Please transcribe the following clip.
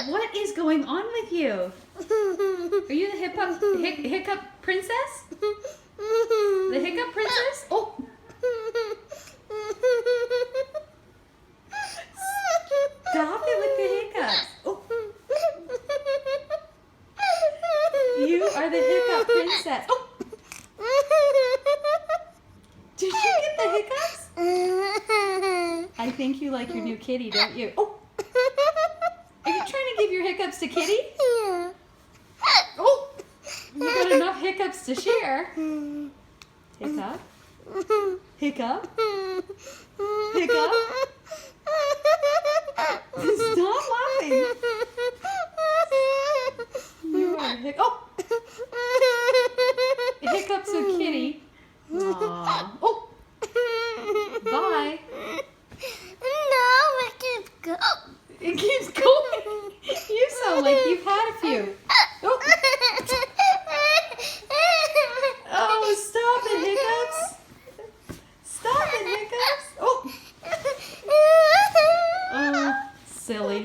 What is going on with you? Are you the hiccup princess? The hiccup princess? Oh! Stop it with the hiccups. Oh. You are the hiccup princess. Oh! Did you get the hiccups? I think you like your new kitty, don't you? Oh! Are you trying to give your hiccups to Kitty? Yeah. Oh! You got enough hiccups to share. Hiccup. Hiccup. Hiccup. Stop laughing. You are a hiccup. Oh! Hiccups with Kitty. Aww. Oh! Bye. No, it keeps going. It keeps going. You sound like you've had a few. Oh, oh stop it, hiccups. Stop it, hiccups. Oh, oh silly.